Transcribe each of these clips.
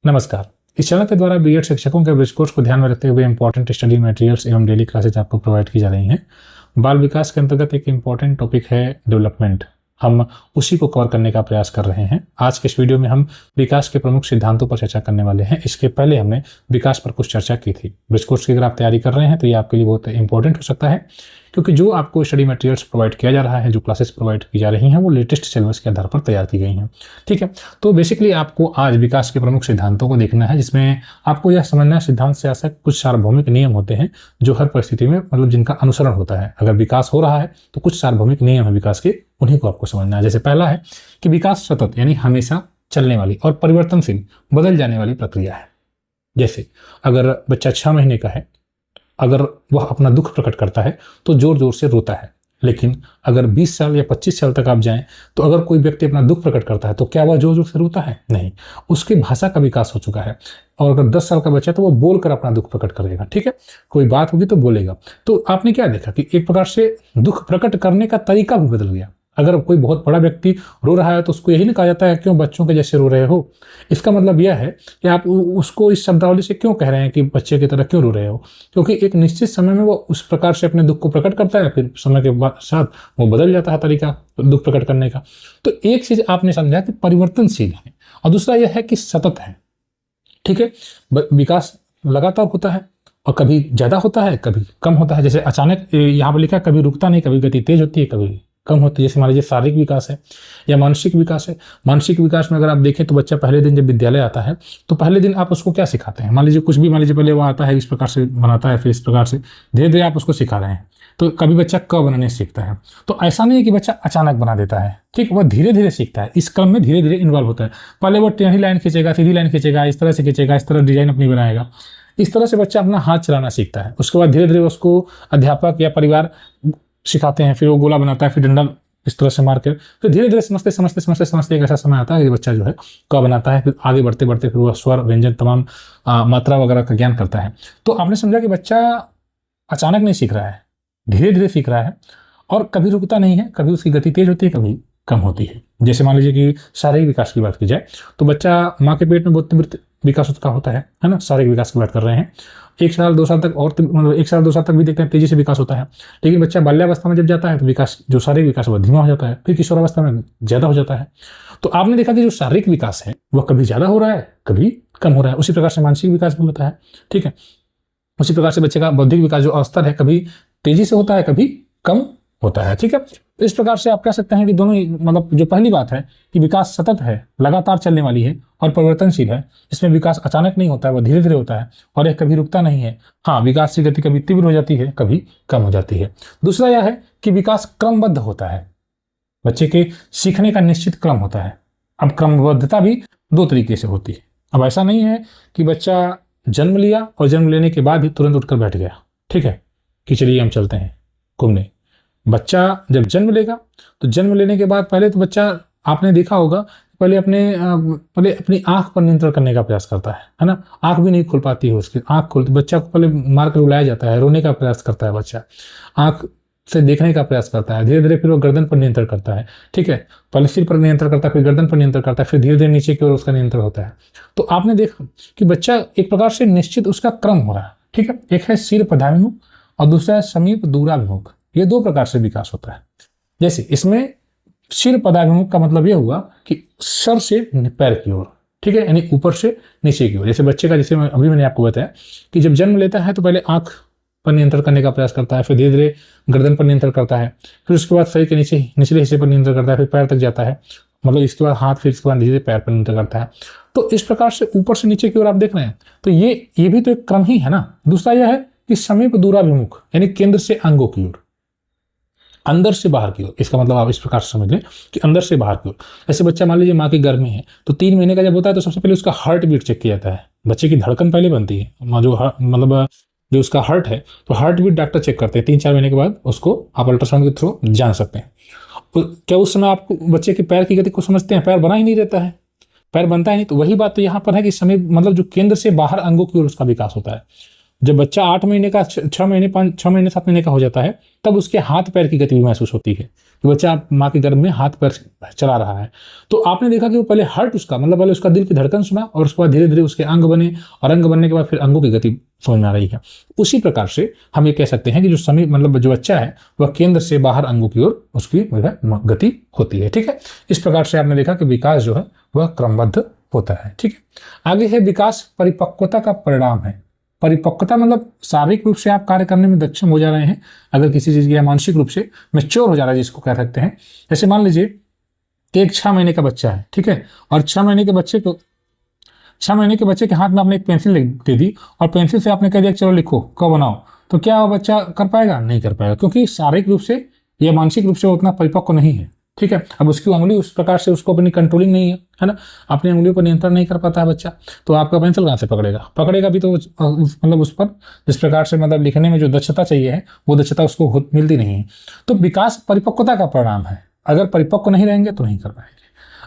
नमस्कार। इस चैनल के द्वारा बीएड शिक्षकों के ब्रिज कोर्स को ध्यान में रखते हुए इंपॉर्टेंट स्टडी मटेरियल्स एवं डेली क्लासेज आपको प्रोवाइड की जा रही हैं। बाल विकास के अंतर्गत एक इंपॉर्टेंट टॉपिक है डेवलपमेंट। हम उसी को कवर करने का प्रयास कर रहे हैं। आज के इस वीडियो में हम विकास के प्रमुख सिद्धांतों पर चर्चा करने वाले हैं। इसके पहले हमने विकास पर कुछ चर्चा की थी। ब्रिज कोर्स की अगर आप तैयारी कर रहे हैं तो ये आपके लिए बहुत इंपॉर्टेंट हो सकता है, क्योंकि जो आपको स्टडी मटेरियल्स प्रोवाइड किया जा रहा है, जो क्लासेस प्रोवाइड की जा रही हैं, वो लेटेस्ट सिलेबस के आधार पर तैयार की गई हैं। ठीक है, तो बेसिकली आपको आज विकास के प्रमुख सिद्धांतों को देखना है, जिसमें आपको यह समझना है सिद्धांत से ऐसा कुछ सार्वभौमिक नियम होते हैं जो हर परिस्थिति में जिनका अनुसरण होता है। अगर विकास हो रहा है तो कुछ सार्वभौमिक नियम है विकास के, उन्हीं को आपको समझना है। जैसे पहला है कि विकास सतत यानी हमेशा चलने वाली और परिवर्तनशील बदल जाने वाली प्रक्रिया है। जैसे अगर बच्चा 6 महीने का है, अगर वह अपना दुख प्रकट करता है तो जोर जोर से रोता है, लेकिन अगर 20 साल या 25 साल तक आप जाएं तो अगर कोई व्यक्ति अपना दुख प्रकट करता है तो क्या वह जोर जोर से रोता है? नहीं, उसकी भाषा का विकास हो चुका है। और अगर 10 साल का बच्चा है तो वह बोलकर अपना दुख प्रकट करेगा। ठीक है, कोई बात होगी तो बोलेगा। तो आपने क्या देखा कि एक प्रकार से दुख प्रकट करने का तरीका भी बदल गया। अगर कोई बहुत बड़ा व्यक्ति रो रहा है तो उसको यही नहीं कहा जाता है क्यों बच्चों के जैसे रो रहे हो। इसका मतलब यह है कि आप उसको इस शब्दावली से क्यों कह रहे हैं कि बच्चे की तरह क्यों रो रहे हो, क्योंकि एक निश्चित समय में वो उस प्रकार से अपने दुख को प्रकट करता है, फिर समय के साथ वो बदल जाता है तरीका दुख प्रकट करने का। तो एक चीज आपने समझा कि परिवर्तनशील है, और दूसरा यह है कि सतत है। ठीक है, विकास लगातार होता है और कभी ज्यादा होता है, कभी कम होता है। जैसे अचानक यहाँ पर लिखा है कभी रुकता नहीं, कभी गति तेज होती है, कभी कम होती है। जैसे मान लीजिए शारीरिक विकास है या मानसिक विकास है। मानसिक विकास में अगर आप देखें तो बच्चा पहले दिन जब विद्यालय आता है तो पहले दिन आप उसको क्या सिखाते हैं? मान लीजिए कुछ भी, मान लीजिए पहले वो आता है इस प्रकार से बनाता है, फिर इस प्रकार से धीरे धीरे आप उसको सिखा रहे हैं। तो कभी बच्चा क बनाने सीखता है, तो ऐसा नहीं है कि बच्चा अचानक बना देता है। ठीक, वह धीरे धीरे सीखता है, इस क्रम में धीरे धीरे इन्वॉल्व होता है। पहले वो टेढ़ी लाइन खींचेगा, सीधी लाइन खींचेगा, इस तरह से खींचेगा, इस तरह डिजाइन अपनी बनाएगा। इस तरह से बच्चा अपना हाथ चलाना सीखता है। उसके बाद धीरे धीरे उसको अध्यापक या परिवार सिखाते हैं, फिर वो गोला बनाता है, फिर डंडा इस तरह से मार कर, फिर धीरे धीरे समझते एक ऐसा समय आता है कि बच्चा जो है क बनाता है। फिर आगे बढ़ते बढ़ते फिर वह स्वर, व्यंजन, तमाम मात्रा वगैरह का ज्ञान करता है। तो आपने समझा कि बच्चा अचानक नहीं सीख रहा है, धीरे धीरे सीख रहा है और कभी रुकता नहीं है। कभी उसकी गति तेज होती है, कभी कम होती है। जैसे मान लीजिए कि शारीरिक विकास की बात की जाए तो बच्चा माँ के पेट में बहुत तीव्र विकास का होता है ना। शारीरिक विकास की बात कर रहे हैं। 1 साल 2 साल तक, और 1 साल 2 साल तक भी देखते हैं तेजी से विकास होता है। लेकिन बच्चा बाल्यावस्था में जब जाता है तो विकास, जो शारीरिक विकास है, वह धीमा हो जाता है, फिर किशोरावस्था में ज्यादा हो जाता है। तो आपने देखा कि जो शारीरिक विकास है वह कभी ज्यादा हो रहा है, कभी कम हो रहा है। उसी प्रकार से मानसिक विकास भी होता है। ठीक है, उसी प्रकार से बच्चे का बौद्धिक विकास जो स्तर है, कभी तेजी से होता है, कभी कम होता है। ठीक है, इस प्रकार से आप कह सकते हैं कि दोनों ही, जो पहली बात है कि विकास सतत है, लगातार चलने वाली है और परिवर्तनशील है। इसमें विकास अचानक नहीं होता है, वह धीरे धीरे होता है और यह कभी रुकता नहीं है। हाँ, विकास की गति कभी तीव्र हो जाती है, कभी कम हो जाती है। दूसरा यह है कि विकास क्रमबद्ध होता है। बच्चे के सीखने का निश्चित क्रम होता है। अब क्रमबद्धता भी 2 तरीके से होती है। अब ऐसा नहीं है कि बच्चा जन्म लिया और जन्म लेने के बाद ही तुरंत उठकर बैठ गया, ठीक है, कि चलिए हम चलते हैं घूमने। बच्चा जब जन्म लेगा तो जन्म लेने के बाद पहले तो बच्चा, आपने देखा होगा, पहले अपनी आंख पर नियंत्रण करने का प्रयास करता है ना। आंख भी नहीं खुल पाती है उसकी। आंख खुलती, बच्चा को पहले मार कर रुलाया जाता है, रोने का प्रयास करता है बच्चा, आंख से देखने का प्रयास करता है। धीरे धीरे फिर वो गर्दन पर नियंत्रण करता है। ठीक है, पहले सिर पर नियंत्रण करता है, फिर गर्दन पर नियंत्रण करता है, फिर धीरे धीरे नीचे की ओर उसका नियंत्रण होता है। तो आपने देखा कि बच्चा एक प्रकार से निश्चित उसका क्रम हो रहा है। ठीक है, एक है सिर पदाभिमुख और दूसरा है समीप दूराभिमुख। ये 2 प्रकार से विकास होता है। जैसे इसमें सिर पदाभिमुख का मतलब यह हुआ कि सर से पैर की ओर, ठीक है, यानी ऊपर से नीचे की ओर। जैसे बच्चे का, जैसे अभी मैंने आपको बताया कि जब जन्म लेता है तो पहले आंख पर नियंत्रण करने का प्रयास करता है, फिर धीरे धीरे गर्दन पर नियंत्रण करता है, फिर उसके बाद शरीर के निचले हिस्से पर नियंत्रण करता है, फिर पैर तक जाता है, इसके बाद हाथ, फिर इसके बाद धीरे पैर पर नियंत्रण करता है। तो इस प्रकार से ऊपर से नीचे की ओर आप देख रहे हैं। तो ये भी तो एक क्रम ही है ना। दूसरा यह है कि समीप दूराभिमुख यानी केंद्र से अंगों की ओर, अंदर से बाहर की ओर। इसका मतलब आप इस प्रकार से समझ लें कि अंदर से बाहर की ओर। ऐसे बच्चा मान लीजिए माँ के गर्भ में है तो 3 महीने का जब होता है तो सबसे पहले उसका हार्ट बीट चेक किया जाता है। बच्चे की धड़कन पहले बनती है, जो उसका हार्ट है, तो हार्ट बीट डॉक्टर चेक करते हैं। 3-4 महीने के बाद उसको आप अल्ट्रासाउंड के थ्रू जान सकते हैं। क्या उस समय आप बच्चे के पैर की गति को समझते हैं? पैर बना ही नहीं रहता है, पैर बनता ही नहीं। तो वही बात तो यहाँ पर है कि समय, जो केंद्र से बाहर अंगों की ओर उसका विकास होता है। जब बच्चा 8 महीने का 6 महीने 7 महीने का हो जाता है तब उसके हाथ पैर की गति भी महसूस होती है कि बच्चा माँ के गर्भ में हाथ पैर चला रहा है। तो आपने देखा कि वो पहले हार्ट उसका मतलब पहले उसका दिल की धड़कन सुना और उसके बाद धीरे धीरे उसके अंग बने और अंग बनने के बाद फिर अंगों की गति समझ में आ रही है। उसी प्रकार से हम ये कह सकते हैं कि जो समय मतलब जो बच्चा है वह केंद्र से बाहर अंगों की ओर उसकी गति होती है। ठीक है, इस प्रकार से आपने देखा कि विकास जो है वह क्रमबद्ध होता है। ठीक है, आगे है विकास परिपक्वता का परिणाम है। परिपक्वता मतलब शारीरिक रूप से आप कार्य करने में सक्षम हो जा रहे हैं, अगर किसी चीज की, या मानसिक रूप से मैच्योर हो जा रहा है जिसको कह सकते हैं। जैसे मान लीजिए कि एक 6 महीने का बच्चा है, ठीक है, और 6 महीने के बच्चे के हाथ में आपने एक पेंसिल दे दी और पेंसिल से आपने कह दिया चलो लिखो, क बनाओ, तो क्या वो बच्चा कर पाएगा? नहीं कर पाएगा, क्योंकि शारीरिक रूप से या मानसिक रूप से वो उतना परिपक्व नहीं है। ठीक है, अब उसकी उंगली उस प्रकार से उसको अपनी कंट्रोलिंग नहीं है ना, अपनी उंगलियों पर नियंत्रण नहीं कर पाता है बच्चा, तो आपका पेंसिल कहाँ से पकड़ेगा भी तो मतलब उस पर जिस प्रकार से मतलब लिखने में जो दक्षता चाहिए है वो दक्षता उसको मिलती नहीं है। तो विकास परिपक्वता का परिणाम है, अगर परिपक्व नहीं रहेंगे तो नहीं कर पाएंगे।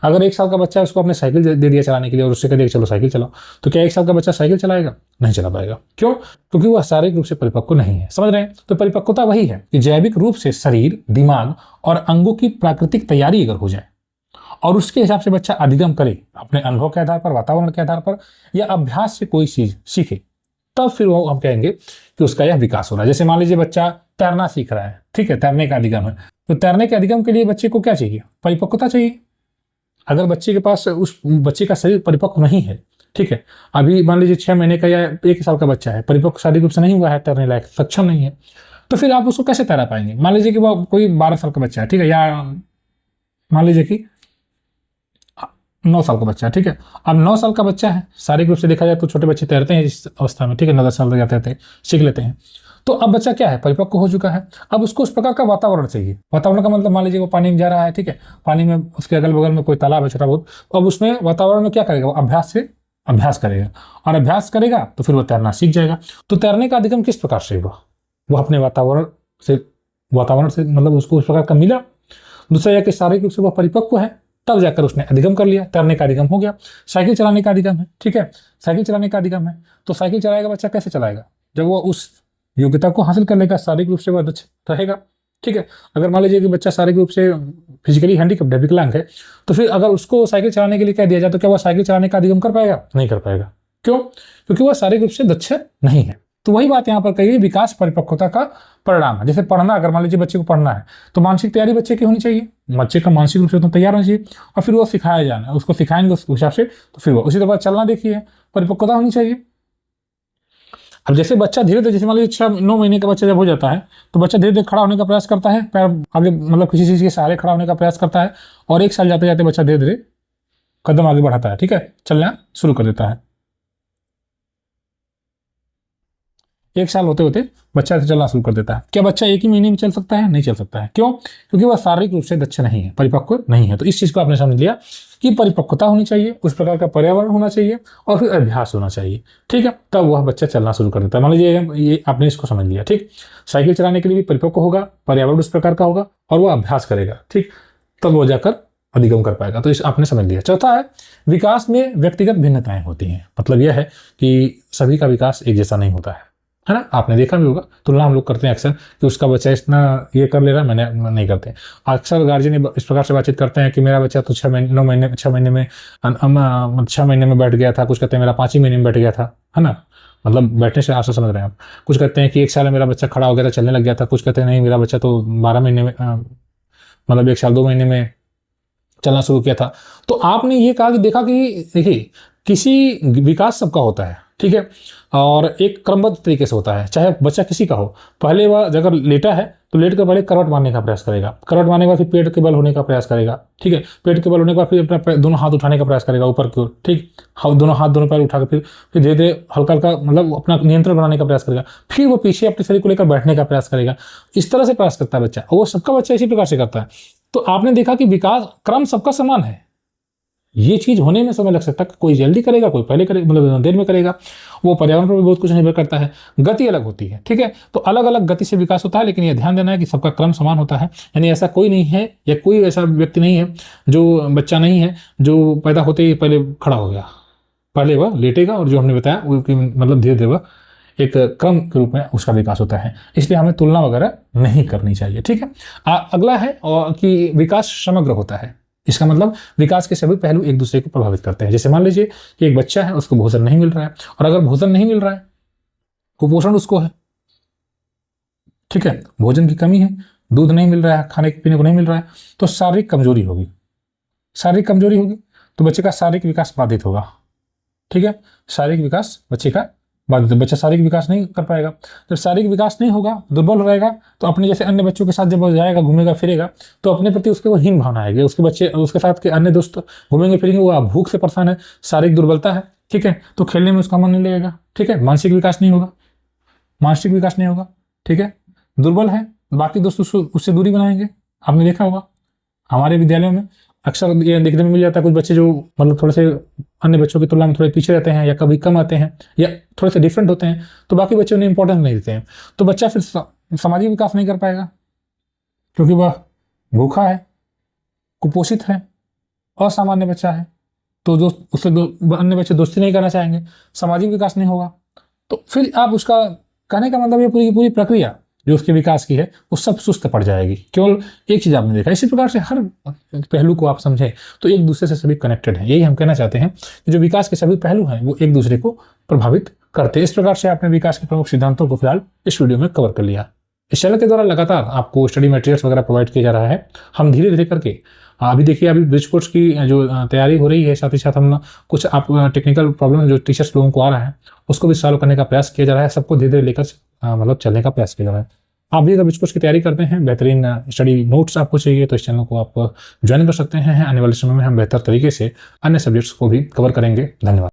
अगर 1 साल का बच्चा है उसको आपने साइकिल दे दिया चलाने के लिए और उससे कह दिया चलो साइकिल चलाओ, तो क्या 1 साल का बच्चा साइकिल चलाएगा? नहीं चला पाएगा। क्यों? क्योंकि वह शारीरिक रूप से परिपक्व नहीं है। समझ रहे हैं? तो परिपक्वता वही है कि जैविक रूप से शरीर, दिमाग और अंगों की प्राकृतिक तैयारी अगर हो जाए और उसके हिसाब से बच्चा अधिगम करे अपने अनुभव के आधार पर, वातावरण के आधार पर, या अभ्यास से कोई चीज सीखे, तब फिर वो हम कहेंगे कि उसका यह विकास हो रहा है। जैसे मान लीजिए बच्चा तैरना सीख रहा है, ठीक है, तैरने का अधिगम है, तो तैरने के अधिगम के लिए बच्चे को क्या चाहिए? परिपक्वता चाहिए। अगर बच्चे के पास उस बच्चे का शरीर परिपक्व नहीं है, ठीक है, अभी मान लीजिए 6 महीने का या 1 साल का बच्चा है, परिपक्व शारीरिक रूप से नहीं हुआ है, तैरने लायक सक्षम नहीं है, तो फिर आप उसको कैसे तैरा पाएंगे? मान लीजिए कि वो कोई 12 साल का बच्चा है, ठीक है, या मान लीजिए कि 9 साल का बच्चा है, ठीक है। अब 9 साल का बच्चा है, शारीरिक रूप से देखा जाए तो छोटे बच्चे तैरते हैं इस अवस्था में, ठीक है, 9 साल तक जाते थे, सीख लेते हैं। तो अब बच्चा क्या है? परिपक्व हो चुका है। अब उसको उस प्रकार का वातावरण चाहिए। वातावरण का मतलब मान लीजिए वो पानी में जा रहा है, ठीक है, पानी में उसके अगल बगल में कोई तालाब है छोटा बहुत, तो अब उसमें वातावरण में क्या करेगा? वो अभ्यास करेगा, और अभ्यास करेगा तो फिर वो तैरना सीख जाएगा। तो तैरने का अधिगम किस प्रकार से हुआ? वो अपने वातावरण से मतलब उसको उस प्रकार का मिला। दूसरा यह कि शारीरिक रूप से वह परिपक्व है, तब जाकर उसने अधिगम कर लिया, तैरने का अधिगम हो गया। साइकिल चलाने का अधिगम है, ठीक है, साइकिल चलाने का अधिगम है, तो साइकिल चलाएगा बच्चा, कैसे चलाएगा? जब वो उस योग्यता को हासिल कर लेगा, शारीरिक रूप से वह दक्ष रहेगा, ठीक है। अगर मान लीजिए कि बच्चा शारीरिक रूप से फिजिकली हैंडीकैप्ड है, विकलांग है, तो फिर अगर उसको साइकिल चलाने के लिए कह दिया जाए तो क्या वह साइकिल चलाने का अधिगम कर पाएगा? नहीं कर पाएगा। क्यों? क्योंकि वह शारीरिक रूप से दक्ष नहीं है। तो वही बात यहाँ पर कही, विकास परिपक्वता का परिणाम है। जैसे पढ़ना, अगर मान लीजिए बच्चे को पढ़ना है तो मानसिक तैयारी बच्चे की होनी चाहिए, बच्चे का मानसिक रूप से तो तैयार होना चाहिए, और फिर वो सिखाया जाना है, उसको सिखाएंगे उस हिसाब से, तो फिर वो उसी तरह चलना देखिए, परिपक्वता होनी चाहिए। अब जैसे बच्चा धीरे धीरे, जैसे मान लीजिए 6-9 महीने का बच्चा जब हो जाता है तो बच्चा धीरे धीरे खड़ा होने का प्रयास करता है, पैर आगे मतलब किसी चीज के सहारे खड़ा होने का प्रयास करता है, और 1 साल जाते जाते बच्चा धीरे धीरे कदम आगे बढ़ाता है, ठीक है, चलना शुरू कर देता है। 1 साल होते होते बच्चा चलना शुरू कर देता है। क्या बच्चा 1 ही महीने में चल सकता है? नहीं चल सकता है। क्यों? क्योंकि वह शारीरिक रूप से दक्ष नहीं है, परिपक्व नहीं है। तो इस चीज को आपने समझ लिया कि परिपक्वता होनी चाहिए, उस प्रकार का पर्यावरण होना चाहिए, और फिर अभ्यास होना चाहिए, ठीक है, तब वह बच्चा चलना शुरू कर देता है। मान लीजिए ये आपने इसको समझ लिया, ठीक। साइकिल चलाने के लिए भी परिपक्व होगा, पर्यावरण उस प्रकार का होगा, और वह अभ्यास करेगा, ठीक, तब वो जाकर अधिगम कर पाएगा। तो इस आपने समझ लिया। चौथा है, विकास में व्यक्तिगत भिन्नताएं होती हैं। मतलब यह है कि सभी का विकास एक जैसा नहीं होता है ना। आपने देखा भी होगा, तुलना हम लोग करते हैं अक्सर कि उसका बच्चा इतना ये कर ले रहा है, मैंने नहीं करते। अक्सर गार्जियन इस प्रकार से बातचीत करते हैं कि मेरा बच्चा तो 6 महीने में बैठ गया था, कुछ कहते हैं मेरा 5 ही महीने में बैठ गया था, है ना, मतलब बैठने से आशा समझ रहे हैं आप। कुछ कहते हैं कि 1 साल में मेरा बच्चा खड़ा हो गया था, चलने लग गया था। कुछ कहते हैं नहीं, मेरा बच्चा तो 12 महीने में मतलब 1 साल 2 महीने में चलना शुरू किया था। तो आपने ये कहा कि देखा कि देखिए, किसी विकास सबका होता है, ठीक है, और एक क्रमबद्ध तरीके से होता है, चाहे बच्चा किसी का हो। पहले वह अगर लेटा है तो लेट कर पहले करवट मारने का प्रयास करेगा, करवट मारने के बाद फिर पेट के बल होने का प्रयास करेगा, ठीक है, पेट के बल होने के बाद फिर अपना दोनों हाथ उठाने का प्रयास करेगा ऊपर की ओर, ठीक, दोनों हाथ दोनों पैर उठा कर फिर धीरे धीरे हल्का हल्का मतलब अपना नियंत्रण बनाने का प्रयास करेगा, फिर वो पीछे अपने शरीर को लेकर बैठने का प्रयास करेगा। इस तरह से प्रयास करता है बच्चा, और वो सबका बच्चा इसी प्रकार से करता है। तो आपने देखा कि विकास क्रम सबका समान है। ये चीज होने में समय लग सकता है, कोई जल्दी करेगा, कोई पहले करेगा, मतलब देर में करेगा, वो पर्यावरण पर भी बहुत कुछ निर्भर करता है, गति अलग होती है, ठीक है। तो अलग अलग गति से विकास होता है, लेकिन यह ध्यान देना है कि सबका क्रम समान होता है। यानी ऐसा कोई नहीं है, या कोई ऐसा व्यक्ति नहीं है, जो बच्चा नहीं है जो पैदा होते ही पहले खड़ा हो गया। पहले वह लेटेगा, और जो हमने बताया वो मतलब धीरे धीरे वह एक क्रम के रूप में उसका विकास होता है, इसलिए हमें तुलना वगैरह नहीं करनी चाहिए। ठीक है। अगला है कि विकास समग्र होता है। इसका मतलब विकास के सभी पहलू एक दूसरे को प्रभावित करते हैं। जैसे मान लीजिए कि एक बच्चा है, उसको भोजन नहीं मिल रहा है, और अगर भोजन नहीं मिल रहा है, कुपोषण उसको है, ठीक है, भोजन की कमी है, दूध नहीं मिल रहा है, खाने पीने को नहीं मिल रहा है, तो शारीरिक कमजोरी होगी। शारीरिक कमजोरी होगी तो बच्चे का शारीरिक विकास बाधित होगा। ठीक है, शारीरिक विकास बच्चे का बाधित, बच्चा शारीरिक विकास नहीं कर पाएगा। जब शारीरिक विकास नहीं होगा, दुर्बल रहेगा, तो अपने जैसे अन्य बच्चों के साथ जब वो जाएगा, घूमेगा फिरेगा, तो अपने प्रति उसके वो हीन भावना आएगी। उसके बच्चे, उसके साथ के अन्य दोस्त घूमेंगे फिरेंगे, वो भूख से परेशान है, शारीरिक दुर्बलता है, ठीक है, तो खेलने में उसका मन नहीं लगेगा। ठीक है, मानसिक विकास नहीं होगा, मानसिक विकास नहीं होगा। ठीक है, दुर्बल है, बाकी दोस्त उससे दूरी बनाएंगे। आपने देखा होगा हमारे विद्यालयों में अक्सर ये देखने में मिल जाता है, कुछ बच्चे जो मतलब थोड़े से अन्य बच्चों की तुलना में थोड़े पीछे रहते हैं, या कभी कम आते हैं, या थोड़े से डिफरेंट होते हैं, तो बाकी बच्चे उन्हें इंपॉर्टेंस नहीं देते हैं, तो बच्चा फिर सामाजिक विकास नहीं कर पाएगा, क्योंकि वह भूखा है, कुपोषित है, असामान्य बच्चा है, तो दोस्त उससे अन्य बच्चे दोस्ती नहीं करना चाहेंगे, सामाजिक विकास नहीं होगा। तो फिर आप उसका कहने का मतलब ये पूरी की पूरी प्रक्रिया जो उसके विकास की है वो सब सुस्त पड़ जाएगी। केवल एक चीज आपने देखा। इसी प्रकार से हर पहलू को आप समझें तो एक दूसरे से सभी कनेक्टेड हैं। यही हम कहना चाहते हैं कि जो विकास के सभी पहलू हैं वो एक दूसरे को प्रभावित करते हैं। इस प्रकार से आपने विकास के प्रमुख सिद्धांतों को फिलहाल इस वीडियो में कवर कर लिया। इस चैनल के द्वारा लगातार आपको स्टडी मटेरियल्स वगैरह प्रोवाइड किया जा रहा है। हम धीरे धीरे करके अभी देखिए, अभी ब्रिज कोर्स की जो तैयारी हो रही है, साथ ही साथ हम कुछ आप टेक्निकल प्रॉब्लम जो टीचर्स लोगों को आ रहा है उसको भी सॉल्व करने का प्रयास किया जा रहा है। सबको धीरे धीरे लेकर मतलब चलने का प्रयास किया जा रहा है। आप भी अगर ब्रिज कोर्स की तैयारी करते हैं, बेहतरीन स्टडी नोट्स आपको चाहिए, तो इस चैनल को आप ज्वाइन कर सकते हैं। आने वाले समय में हम बेहतर तरीके से अन्य सब्जेक्ट्स को भी कवर करेंगे। धन्यवाद।